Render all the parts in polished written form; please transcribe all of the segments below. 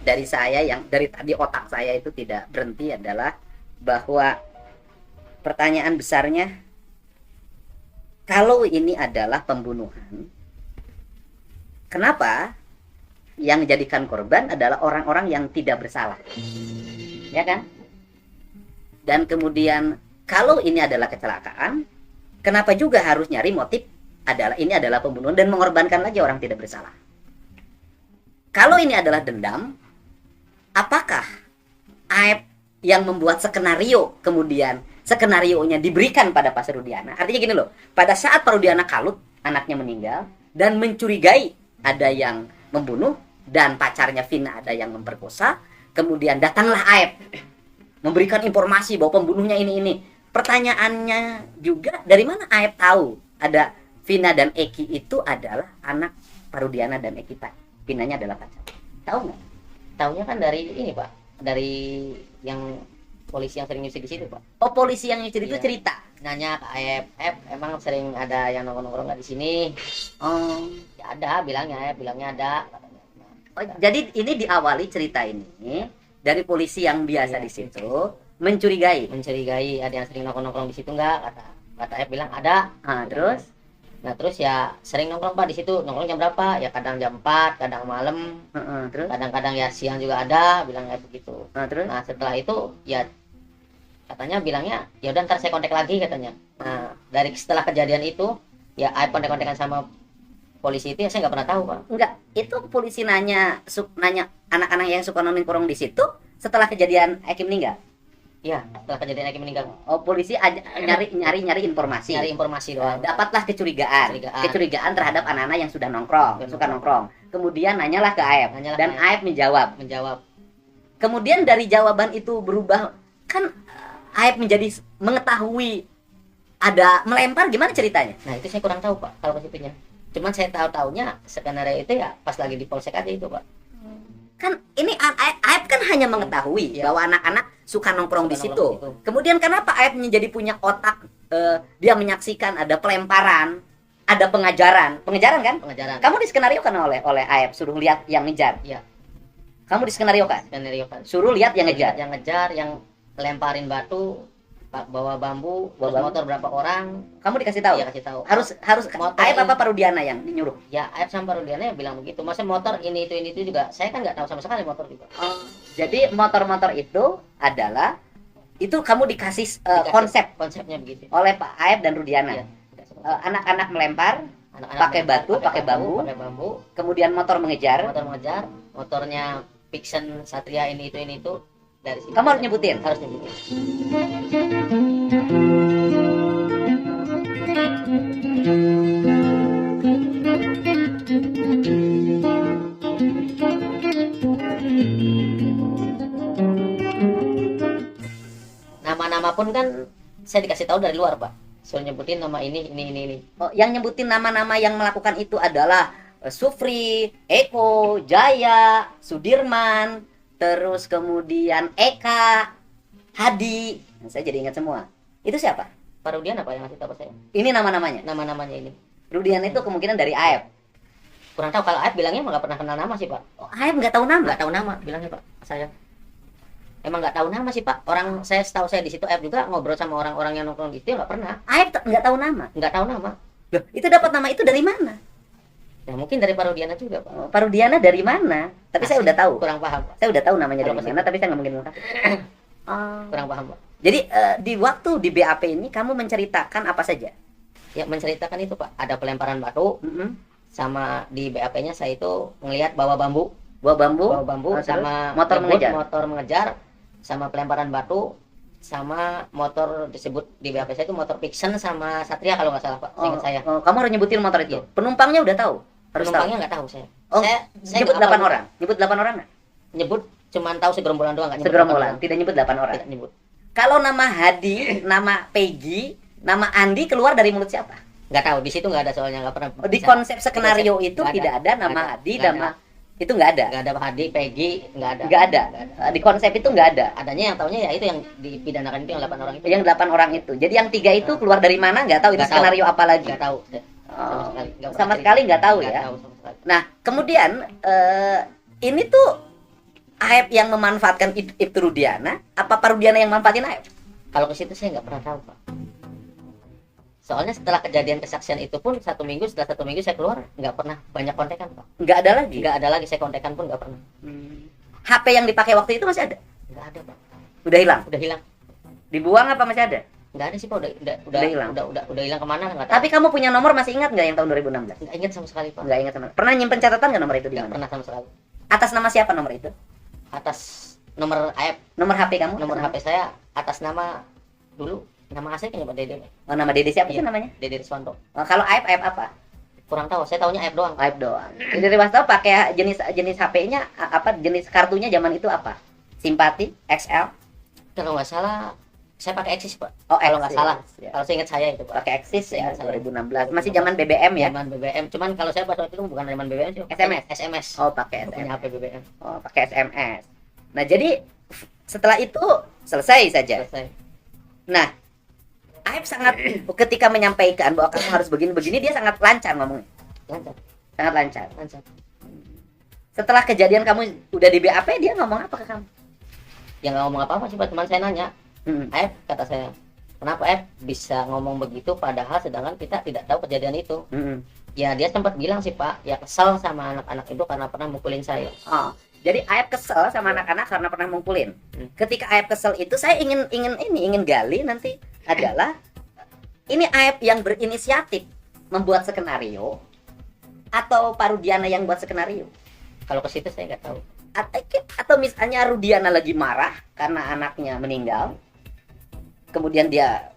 dari saya, yang dari tadi otak saya itu tidak berhenti adalah bahwa pertanyaan besarnya, kalau ini adalah pembunuhan, kenapa yang dijadikan korban adalah orang-orang yang tidak bersalah, ya kan? Dan kemudian kalau ini adalah kecelakaan, kenapa juga harus nyari motif adalah ini adalah pembunuhan dan mengorbankan lagi orang tidak bersalah? Kalau ini adalah dendam, apakah Aep yang membuat skenario kemudian skenarionya diberikan pada Pak Rudiana? Artinya gini loh, pada saat Pak Rudiana kalut, anaknya meninggal dan mencurigai ada yang membunuh dan pacarnya Vina ada yang memperkosa, kemudian datanglah Aep memberikan informasi bahwa pembunuhnya ini. Pertanyaannya juga, dari mana Aep tahu ada Vina dan Eki itu adalah anak Pak Rudiana dan Eki, Pak? Vinanya adalah pacar. Tahu nggak? Taunya kan dari ini Pak, dari yang polisi yang sering nyusi di situ Pak. Oh, polisi yang nyuci itu Iya. cerita. Nanya ke Aep, emang sering ada yang nongkrong-nongkrong nggak di sini? Oh, Ya ada, bilangnya Aep, bilangnya ada. Katanya. oh, jadi ini diawali cerita ini dari polisi yang biasa Iya. di situ mencurigai. Mencurigai ada yang sering nongkrong-nongkrong di situ nggak? Kata Aep bilang ada. Ah, terus? Nah terus ya sering nongkrong Pak di situ. Nongkrong jam berapa? Ya kadang jam 4, kadang malam, Terus? kadang-kadang ya siang juga ada, bilangnya begitu. Terus? Nah setelah itu ya katanya bilangnya ya udah ntar saya kontak lagi katanya. Nah dari setelah kejadian itu ya Aep kontak-kontakan sama polisi itu ya saya nggak pernah tahu Pak. Enggak, itu polisi nanya anak-anak yang suka nongkrong di situ setelah kejadian Eki meninggal. Iya setelah kejadian Eki meninggal Oh, polisi nyari informasi. nyari informasi doang. Dapatlah kecurigaan terhadap anak-anak yang sudah nongkrong, suka nongkrong. Kemudian nanyalah ke Aep Nanyalah dan ke Aep menjawab. Kemudian dari jawaban itu berubah, kan Aep menjadi mengetahui ada melempar, gimana ceritanya? Nah itu saya kurang tahu Pak kalau positifnya. Cuman saya tahu-taunya skenario itu ya pas lagi di polsek aja itu Pak. Kan ini Aep kan hanya mengetahui Iya. bahwa anak-anak suka nongkrong di Suka situ. nongkrong di situ. Kemudian kenapa Aep menjadi punya otak, dia menyaksikan ada pelemparan, ada pengejaran kan? Pengejaran. Kamu diskenariokan oleh Aep, suruh lihat yang ngejar. Iya. Kamu diskenariokan, Skenario Pak. suruh lihat yang ngejar. Yang ngejar, yang lemparin batu, bawa bambu, Bawa terus bambu. motor berapa orang? Kamu dikasih tahu. Iya kasih tahu. Harus Motor Aep ini. apa Parudiana yang nyuruh? Ya Aep sama Rudiana ya bilang begitu. Masa motor ini itu juga saya kan nggak tahu sama sekali motor juga. Jadi motor-motor itu adalah itu kamu dikasih Dikasih konsepnya begitu. oleh Pak Aep dan Rudiana. Iya. Anak-anak melempar, Anak-anak pakai melempar, batu, pakai bambu. pakai bambu, kemudian motor mengejar. motor mengejar, motornya Vixen Satria ini itu dari sini. Kamu harus nyebutin. Harus nyebutin. Nama-nama pun kan saya dikasih tahu dari luar Pak. Suruh nyebutin nama ini. Oh, yang nyebutin nama-nama yang melakukan itu adalah Sufri, Eko, Jaya, Sudirman, terus kemudian Eka, Hadi. Saya jadi ingat semua. Itu siapa? Pak Rudian apa yang ngasih tahu saya? Ini nama-namanya. Nama-namanya ini. Rudian itu kemungkinan dari Aep. Kurang tahu kalau Aep bilangnya emang nggak pernah kenal nama sih Pak. Oh, Aep nggak tahu nama. Nggak tahu nama bilangnya Pak. Saya emang nggak tahu nama sih Pak. Orang saya setahu saya di situ Aep juga ngobrol sama orang-orang yang nongkrong di situ nggak pernah. Aep nggak tahu nama. Nggak tahu nama. Loh, itu dapat nama itu dari mana? Ya mungkin dari Pak Rudiana juga Pak. Oh, Parudiana dari mana? Tapi saya udah tahu. Kurang paham Pak. Saya udah tahu namanya Kalau dari mana, tapi saya nggak mungkin lengkap. Kurang paham Pak. Jadi di waktu di BAP ini kamu menceritakan apa saja? Ya menceritakan itu Pak. Ada pelemparan batu sama di BAP-nya saya itu ngelihat bawa bambu. Bawa bambu, Sama motor ngebut, mengejar. motor mengejar sama pelemparan batu sama motor disebut di BAP saya itu motor Vixen sama Satria kalau nggak salah Pak. Ingat saya. Oh, kamu harus nyebutin motor itu. Iya. Penumpangnya udah tahu. Harus Penumpangnya nggak tahu saya. tahu. Oh, saya nyebut nggak 8 hafal. orang. Nyebut 8 orang nggak? Nyebut cuman tahu segerombolan doang nggak nyebut Segerombolan, orang. tidak nyebut 8 orang. Tidak nyebut. Kalau nama Hadi, nama Peggy, nama Andi keluar dari mulut siapa? Nggak tahu di situ nggak ada soalnya nggak pernah. Oh, di bisa. konsep skenario itu Nggak tidak ada nama Nggak Hadi, Nggak nama itu nggak ada. Nggak ada Hadi, Peggy nggak ada. Nggak ada. Di konsep itu nggak ada. Adanya yang taunya ya itu yang dipidanakan itu yang 8 orang itu. Yang 8 orang itu. Jadi yang 3 itu keluar dari mana nggak tahu, itu Nggak tahu. skenario apa lagi. Nggak tahu. Oh, Nggak sama pernah sekali nggak tahu cerita. ya. Nggak tahu sama sekali. Nah, kemudian ini tuh Aep yang memanfaatkan Ibtu Rudiana, apa Pak Rudiana yang manfaatin Aep? Kalau ke situ saya nggak pernah tahu Pak. Soalnya setelah kejadian kesaksian itu pun setelah 1 minggu saya keluar nggak pernah banyak kontekan Pak. Nggak ada lagi. Nggak ada lagi, saya kontekan pun nggak pernah. HP yang dipakai waktu itu masih ada? Nggak ada Pak. Udah hilang. Udah hilang. Dibuang apa masih ada? Nggak ada sih Pak. Udah hilang. Udah hilang kemana nggak tahu. Tapi kamu punya nomor, masih ingat nggak yang tahun 2016? Nggak ingat sama sekali Pak. Nggak ingat sama. Pernah nyimpen catatan nggak nomor itu di Nggak mana? pernah sama sekali. Atas nama siapa nomor itu? Atas nomor AF, Nomor HP kamu? nomor HP saya atas nama dulu nama asli kan Pak Dede. Oh, nama Dede siapa sih Iya. namanya? Dede Riswanto. Oh, kalau Aep apa? Kurang tahu, saya tahunya AF doang. Aep doang. Jadi Riwasto pakai jenis HP-nya apa? Jenis kartunya zaman itu apa? Simpati, XL? Kalau nggak salah saya pakai Axis Pak. Oh, Kalau nggak Axis, salah. ya. Kalau saya ingat saya itu Pak. Pakai Axis ya, Ingat saya. 2016. Masih zaman BBM ya? Zaman BBM. Cuman kalau saya pas waktu itu bukan zaman BBM sih. SMS. SMS. Oh, pakai Punya SMS. HP BBM. Oh, pakai SMS. Nah, jadi setelah itu selesai saja. Selesai. Nah, Aep sangat ketika menyampaikan bahwa kamu harus begini-begini, dia sangat lancar ngomongnya. Lancar. Sangat lancar. Lancar. Setelah kejadian kamu udah di BAP, dia ngomong apa ke kamu? Ya nggak ngomong apa-apa sih Pak. Cuman saya nanya, Hmm. F kata saya, kenapa F bisa ngomong begitu padahal sedangkan kita tidak tahu kejadian itu. Hmm. Ya dia sempat bilang sih Pak, ya kesel sama anak-anak itu karena pernah mukulin saya. Oh, jadi Aep kesel sama anak-anak karena pernah mukulin. Hmm. Ketika Aep kesel itu, saya ingin gali nanti adalah ini Aep yang berinisiatif membuat skenario atau Pak Rudiana yang buat skenario? Kalau ke situ saya nggak tahu. Atau misalnya Rudiana lagi marah karena anaknya meninggal, kemudian dia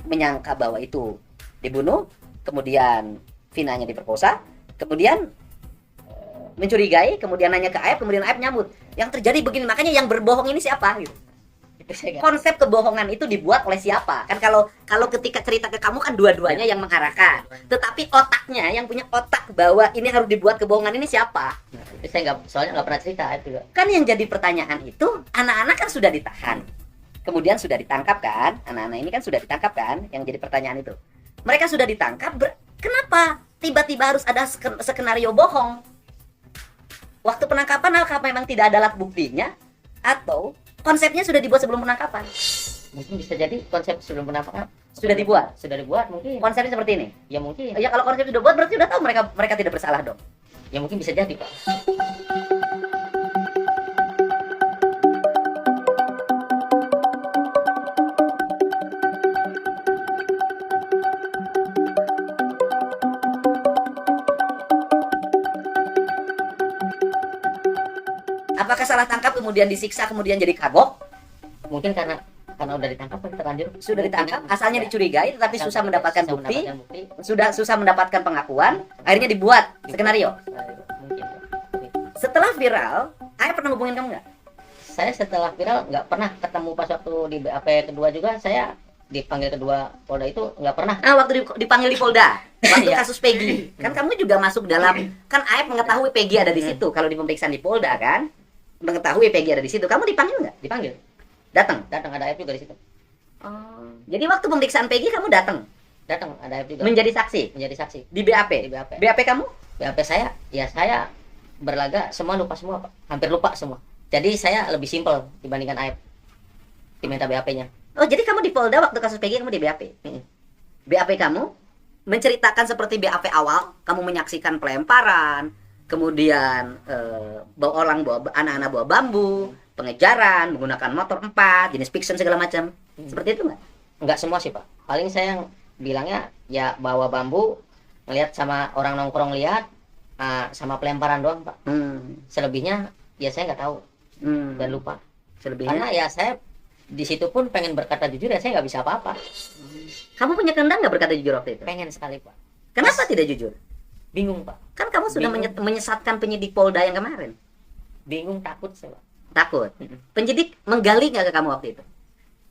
menyangka bahwa itu dibunuh, kemudian Vinanya diperkosa, kemudian mencurigai, kemudian nanya ke Aep, kemudian Aep nyambut. Yang terjadi begini, makanya yang berbohong ini siapa? Gitu. Itu saya nggak. Konsep kebohongan itu dibuat oleh siapa? Kan kalau ketika cerita ke kamu kan dua-duanya yang mengarahkan, tetapi otaknya yang punya otak bahwa ini harus dibuat kebohongan ini siapa? Nah, itu saya nggak, soalnya nggak pernah cerita itu juga. Kan yang jadi pertanyaan itu, anak-anak kan sudah ditahan, kemudian sudah ditangkap kan, anak-anak ini kan sudah ditangkap kan, yang jadi pertanyaan itu, mereka sudah ditangkap, kenapa tiba-tiba harus ada skenario bohong? Waktu penangkapan apakah memang tidak ada alat buktinya, atau konsepnya sudah dibuat sebelum penangkapan? Mungkin bisa jadi konsep sebelum penangkapan Sudah dibuat. Sudah dibuat mungkin. Konsepnya seperti ini. Ya mungkin. Ya kalau konsep sudah buat berarti sudah tahu mereka tidak bersalah dong. Ya mungkin bisa jadi Pak. Apakah salah tangkap kemudian disiksa kemudian jadi kagok? Mungkin karena udah ditangkap kan terlanjur. Sudah ditangkap, Mungkin. asalnya Ya. dicurigai tetapi Susah susah mendapatkan mendapatkan bukti, bukti. sudah susah mendapatkan pengakuan, akhirnya dibuat skenario. Mungkin. Setelah viral, Ayah pernah hubungin kamu nggak? Saya setelah viral nggak pernah ketemu pas waktu di BAP kedua juga, saya dipanggil kedua Polda itu nggak pernah. Ah, waktu dipanggil di Polda, waktu Iya. kasus Peggy, kan kamu juga masuk dalam, kan Ayah mengetahui Peggy ada di situ. Kalau di pemeriksaan di Polda kan, mengetahui Peggy ada di situ. Kamu dipanggil nggak? Dipanggil, Datang. ada AF juga di situ. Jadi waktu pemeriksaan Peggy kamu datang Datang ada AF juga menjadi saksi menjadi saksi di BAP. di BAP. BAP kamu? BAP saya, ya saya berlaga semua lupa semua Pak. Hampir lupa semua. Jadi saya lebih simpel dibandingkan AF. Diminta BAP-nya. Oh, jadi kamu di Polda waktu kasus Peggy kamu di BAP. BAP kamu menceritakan seperti BAP awal, kamu menyaksikan pelemparan, kemudian bawa anak-anak bawa bambu, pengejaran menggunakan motor 4, jenis fiction segala macam. Seperti itu nggak? Enggak semua sih Pak. Paling saya yang bilangnya ya bawa bambu, ngelihat sama orang nongkrong lihat, sama pelemparan doang Pak. Selebihnya ya saya nggak tahu dan lupa. Selebihnya. Karena ya saya di situ pun pengen berkata jujur, ya saya nggak bisa apa-apa. Kamu punya kehendak nggak berkata jujur waktu itu? Pengen sekali Pak. Kenapa tidak jujur? Bingung Pak. Kan kamu sudah Bingung. menyesatkan penyidik Polda yang kemarin. Bingung, takut saya Pak. Takut. Penyidik menggali nggak ke kamu waktu itu?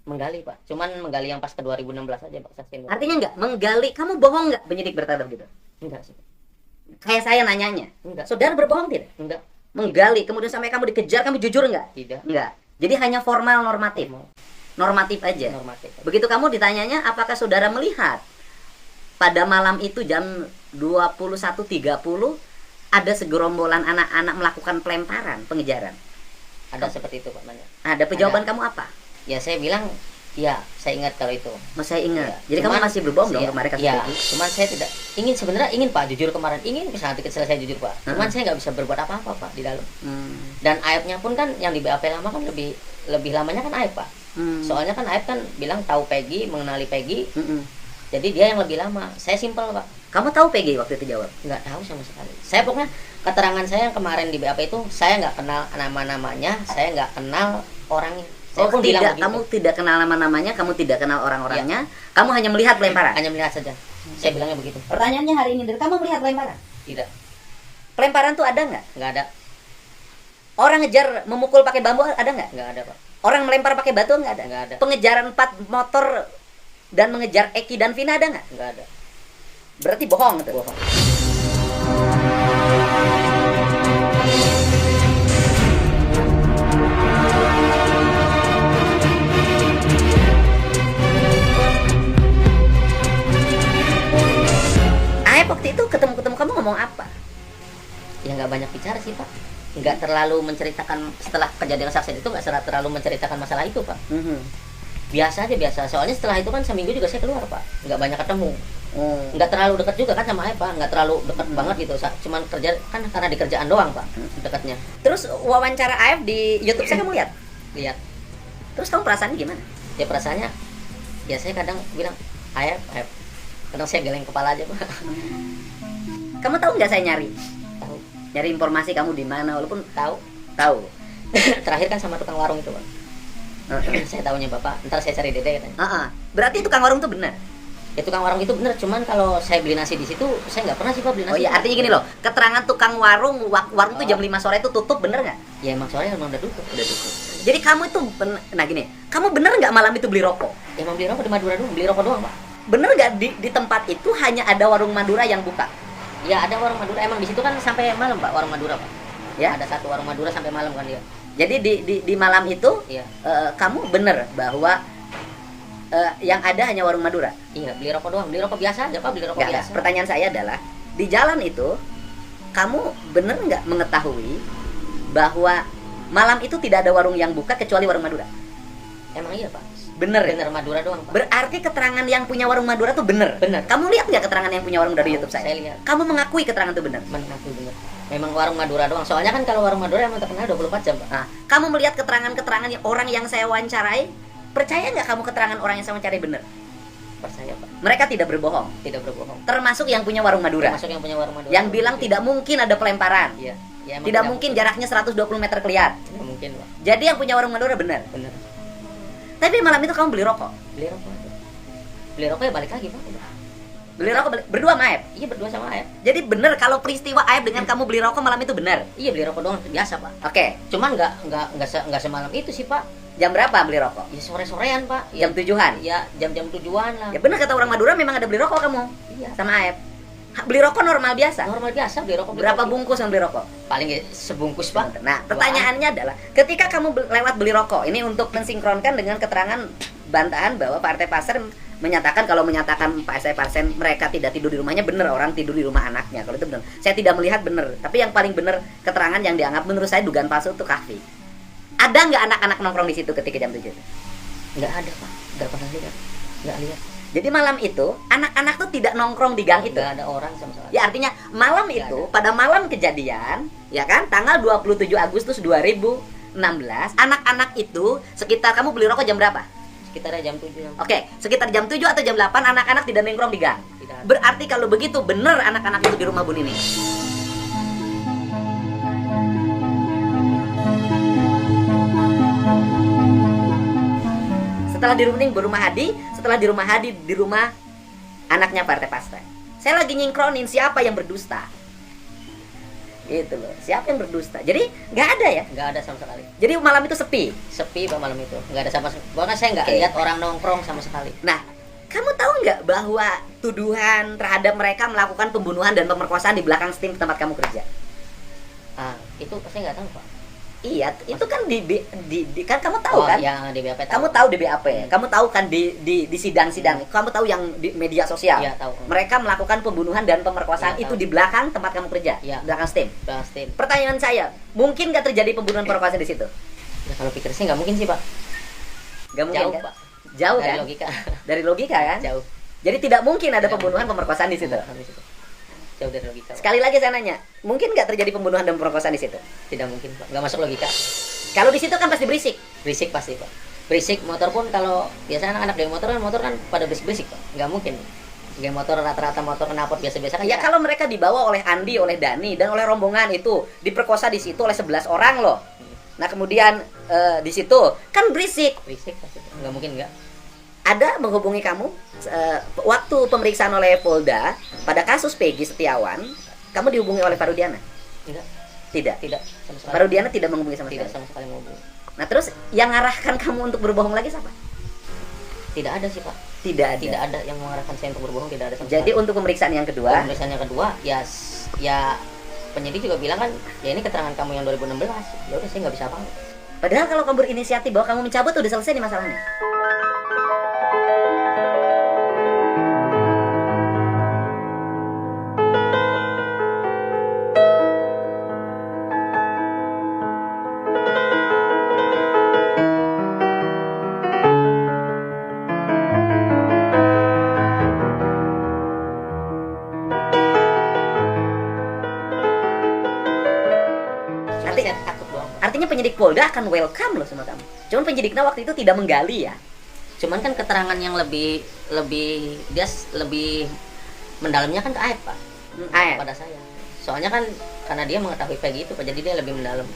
Menggali Pak. Cuman menggali yang pas ke 2016 aja Pak, saksian. Artinya nggak menggali. Kamu bohong nggak penyidik berkata begitu? Enggak sih. Kayak saya nanyanya. Enggak. Saudara berbohong tidak? Enggak. Menggali, kemudian sampai kamu dikejar, kamu jujur nggak? Tidak. Enggak. Jadi hanya formal normatif. Normatif aja. Normatif. Begitu kamu ditanyanya, apakah saudara melihat pada malam itu jam 21.30 ada segerombolan anak-anak melakukan pelemparan, pengejaran? Ada seperti itu Pak banyak. Ada jawaban kamu apa? Ya saya bilang ya saya ingat kalau itu. Saya ingat. Ya, Jadi kamu masih berbohong dong kemarin kasus ya, Peggy? cuman saya tidak ingin, sebenarnya ingin Pak, jujur kemarin ingin bisa hati kecil saya jujur Pak. Cuman saya nggak bisa berbuat apa-apa Pak di dalam. Dan Aibnya pun kan yang di BAP lama kan lebih lamanya kan Aib Pak. Soalnya kan Aib kan bilang tahu Peggy, mengenali Peggy. Jadi dia yang lebih lama. Saya simpel Pak. Kamu tahu Peggy waktu itu jawab? Nggak tahu sama sekali. Saya pokoknya keterangan saya yang kemarin di BAP itu saya nggak kenal nama-namanya, saya nggak kenal orangnya. Saya pun tidak, bilang kamu tidak kenal nama-namanya, kamu tidak kenal orang-orangnya, kamu hanya melihat pelemparan. Hanya melihat saja. Saya bilangnya begitu. Pertanyaannya hari ini, kamu melihat pelemparan? Tidak. Pelemparan tuh ada nggak? Nggak ada. Orang ngejar memukul pakai bambu ada nggak? Nggak ada Pak. Orang melempar pakai batu nggak ada? Nggak ada. Pengejaran 4 motor dan mengejar Eki dan Vina ada nggak? Nggak ada. Berarti bohong itu. Bohong. Waktu itu ketemu kamu ngomong apa? Ya nggak banyak bicara sih Pak. Nggak terlalu menceritakan setelah kejadian saksi itu, nggak terlalu menceritakan masalah itu Pak. Biasa aja biasa. Soalnya setelah itu kan seminggu juga saya keluar Pak. Nggak banyak ketemu. Nggak terlalu dekat juga kan sama Aib Pak. Nggak terlalu dekat banget gitu. Cuman kerja kan karena di kerjaan doang Pak dekatnya. Terus wawancara Aib di YouTube saya kamu lihat? Lihat. Terus kamu perasaannya gimana? Ya perasaannya, ya saya kadang bilang Aib. Kadang saya geleng kepala aja Pak. Kamu tahu nggak saya nyari? Tahu. Nyari informasi kamu di mana, walaupun Tahu. Terakhir kan sama tukang warung itu Pak. Saya tahunya Bapak, ntar saya cari Dede katanya. Berarti tukang warung itu benar? Ya tukang warung itu benar, cuman kalau saya beli nasi di situ, saya nggak pernah sih Pak beli nasi. Oh iya, artinya gini loh, keterangan tukang warung tuh jam 5 sore itu tutup, bener nggak? Ya emang sore emang udah tutup. Jadi kamu itu, nah gini, kamu bener nggak malam itu beli rokok? Ya emang beli rokok di Madura doang, beli rokok doang Pak. Bener nggak di tempat itu hanya ada warung Madura yang buka? Ya ada warung Madura, emang di situ kan sampai malam Pak, warung Madura Pak. Ya, ada satu warung Madura sampai malam kan dia. Jadi di malam itu iya. Kamu bener bahwa yang ada hanya warung Madura? Iya, beli rokok doang, beli rokok biasa aja Pak, beli rokok biasa. Pertanyaan saya adalah, di jalan itu kamu bener nggak mengetahui bahwa malam itu tidak ada warung yang buka kecuali warung Madura? Emang iya Pak. Bener Madura doang Pak. Berarti keterangan yang punya warung Madura tuh bener? Bener. Kamu lihat nggak keterangan yang punya warung dari YouTube saya? Saya lihat. Kamu mengakui keterangan itu bener? Mengakui bener. Memang warung Madura doang. Soalnya kan kalau warung Madura emang terkenal 24 jam Pak. Nah, kamu melihat keterangan orang yang saya wawancarai, percaya nggak kamu keterangan orang yang saya wawancarai bener? Percaya Pak. Mereka tidak berbohong? Tidak berbohong. Termasuk yang punya warung Madura? Termasuk yang punya warung Madura. Yang bilang tidak mungkin ada pelemparan? Iya. Ya, tidak mungkin jaraknya 120 meter keliat? Tidak mungkin Pak. Jadi yang punya warung Madura bener? Bener. Tapi malam itu kamu beli rokok? Beli rokok. Beli rokok ya balik lagi Pak. Beli rokok berdua sama Aib? Iya berdua sama Aib. Jadi bener kalau peristiwa Aib dengan kamu beli rokok malam itu benar? Iya beli rokok doang biasa Pak. Oke. Cuman nggak semalam itu sih Pak. Jam berapa beli rokok? Ya sore-sorean Pak. Jam 7-an? Ya jam-jam 7-an lah. Ya bener kata orang Madura memang ada beli rokok kamu? Iya. Sama Aib? Beli rokok normal biasa? Normal biasa beli rokok. Berapa bungkus yang beli rokok? Paling sebungkus Pak. Nah pertanyaannya adalah, ketika kamu lewat beli rokok, ini untuk mensinkronkan dengan keterangan bantahan bahwa Pak RT Pasar menyatakan, kalau menyatakan Pak RT Pasar mereka tidak tidur di rumahnya, bener, orang tidur di rumah anaknya. Kalau itu bener, saya tidak melihat bener. Tapi yang paling bener keterangan yang dianggap menurut saya dugaan palsu itu kahfi. Ada nggak anak-anak nongkrong di situ ketika jam 7? Nggak ada Pak, nggak pernah lihat, nggak lihat. Jadi malam itu anak-anak tuh tidak nongkrong di gang itu. Nggak ada orang sama sekali. Ya artinya malam itu, pada malam kejadian, ya kan, tanggal 27 Agustus 2016, anak-anak itu sekitar, kamu beli rokok jam berapa? Sekitar jam 7. Oke, sekitar jam 7 atau jam 8 anak-anak tidak nongkrong di gang. Berarti kalau begitu benar anak-anak itu di rumah Bu Nini. Setelah di rumah Hadi, setelah di rumah Hadi, di rumah anaknya Pak RT Pasar. Saya lagi nyingkronin siapa yang berdusta. Gitu loh, siapa yang berdusta. Jadi nggak ada ya? Nggak ada sama sekali. Jadi malam itu sepi? Sepi Pak malam itu, nggak ada sama sekali. Bahkan saya nggak lihat orang nongkrong sama sekali. Nah, kamu tahu nggak bahwa tuduhan terhadap mereka melakukan pembunuhan dan pemerkosaan di belakang steam tempat kamu kerja? Itu pasti nggak tahu Pak. Iya, itu kan kan kamu tahu kan? Yang di BAP tahu. Kamu tahu di BAP, kamu tahu kan di sidang-sidang, kamu tahu yang di media sosial. Iya, tahu. Mereka melakukan pembunuhan dan pemerkosaan itu di belakang tempat kamu kerja, ya. belakang steam. Belakang steam. Pertanyaan saya, mungkin nggak terjadi pembunuhan pemerkosaan di situ? Ya, kalau pikir sih nggak mungkin sih, Pak. Nggak mungkin, Jauh, kan? Pak. Jauh Dari kan? logika. Dari logika kan? Jauh. Jadi tidak mungkin ada Tidak pembunuhan, mungkin. pemerkosaan di situ. Pembunuhan di situ. Jauh dari logika, Pak. Sekali lagi saya nanya, mungkin nggak terjadi pembunuhan dan pemerkosaan di situ? Tidak mungkin, Pak. Nggak masuk logika. Kalau di situ kan pasti berisik. Berisik pasti, Pak. Berisik motor pun, kalau biasanya anak-anak dari motor kan pada berisik-berisik, Pak. Nggak mungkin. Geng motor rata-rata motor knalpot biasa-biasa kan. Ya kalau mereka dibawa oleh Andi, oleh Dani, dan oleh rombongan itu diperkosa di situ oleh 11 orang loh. Nah kemudian di situ kan berisik. Berisik pasti. Nggak mungkin nggak. Ada menghubungi kamu waktu pemeriksaan oleh Polda pada kasus Peggy Setiawan, kamu dihubungi oleh Parudiana? Enggak. Tidak. Tidak sama sekali. Parudiana tidak menghubungi sama Tidak sekali. sama sekali menghubungi. Nah terus yang ngarahkan kamu untuk berbohong lagi siapa? Tidak ada sih, Pak. Tidak ada. Tidak ada yang mengarahkan saya untuk berbohong, tidak ada sama Jadi sekali. untuk pemeriksaan yang kedua, Pemeriksaan yang kedua, ya penyidik juga bilang kan, ya ini keterangan kamu yang 2016. Ya udah, saya nggak bisa apa-apa. padahal kalau kamu berinisiatif bahwa kamu mencabut udah selesai nih masalahnya. Cuma Nanti- saya takut doang, Pak. Artinya penyidik Polda akan welcome loh sama kamu. Cuman penyidiknya waktu itu tidak menggali ya. Cuman kan keterangan yang lebih lebih mendalamnya kan ke Aep, Pak. Aep. Pada saya. Soalnya kan karena dia mengetahui Peggy itu, Pak, jadi dia lebih mendalam.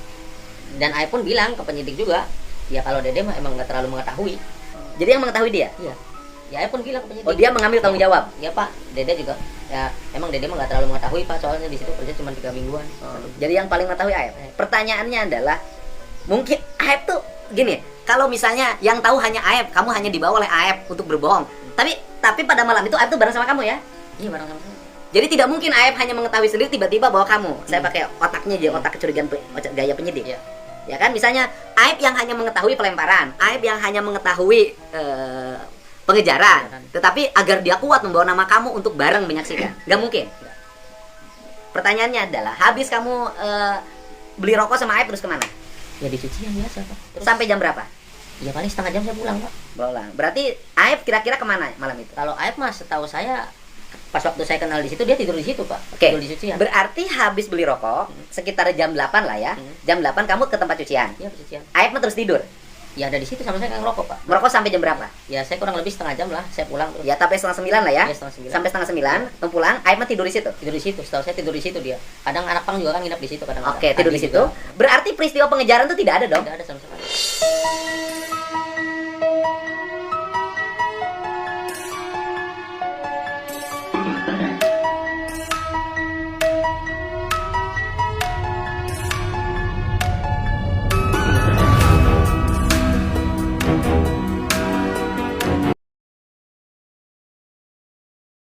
Dan Aep pun bilang ke penyidik juga, ya kalau Dede mah emang nggak terlalu mengetahui. Jadi yang mengetahui dia. Iya. Ya Aep pun bilang ke penyidik. Oh dia mengambil tanggung jawab. Ya Pak, Dede juga. Ya emang Dede mah nggak terlalu mengetahui, Pak, soalnya di situ kerja cuma 3 mingguan. Jadi yang paling mengetahui Aep. Pertanyaannya adalah, mungkin Aep tuh gini, kalau misalnya yang tahu hanya Aep, kamu hanya dibawa oleh Aep untuk berbohong. Tapi pada malam itu Aep tuh bareng sama kamu ya. Iya, bareng sama saya. Jadi tidak mungkin Aep hanya mengetahui sendiri tiba-tiba bahwa kamu. Saya pakai otaknya aja, otak kecurigaan gaya penyidik. Iya. Ya kan, misalnya Aep yang hanya mengetahui pelemparan, Aep yang hanya mengetahui pengejaran, tetapi agar dia kuat membawa nama kamu untuk bareng menyaksikan, nggak mungkin. Pertanyaannya adalah, habis kamu beli rokok sama Aep terus kemana? Ya di cucian biasa, Pak. Terus Sampai jam berapa? ya paling setengah jam saya pulang, Pak. Pulang. Berarti Aep kira-kira kemana malam itu? Kalau Aep mah setahu saya pas waktu saya kenal di situ dia tidur di situ, Pak. Oke. Tidur di cucian. Berarti habis beli rokok sekitar jam 8 lah ya. Hmm. Jam 8 kamu ke tempat cucian. Iya, di cucian. Aep mah terus tidur. Ya ada di situ sama saya kan ngerokok, Pak. Merokok sampai jam berapa? Ya saya kurang lebih setengah jam lah, saya pulang terus. Ya sampai setengah 9 lah ya. Iya, setengah 9. Sampai setengah 9 kamu pulang, Aep mah tidur di situ. Tidur di situ, setahu saya tidur di situ dia. Kadang anak pang juga kan nginap di situ kadang. Oke, tidur di situ. Berarti peristiwa pengejaran itu tidak ada dong. Tidak ada sama sekali.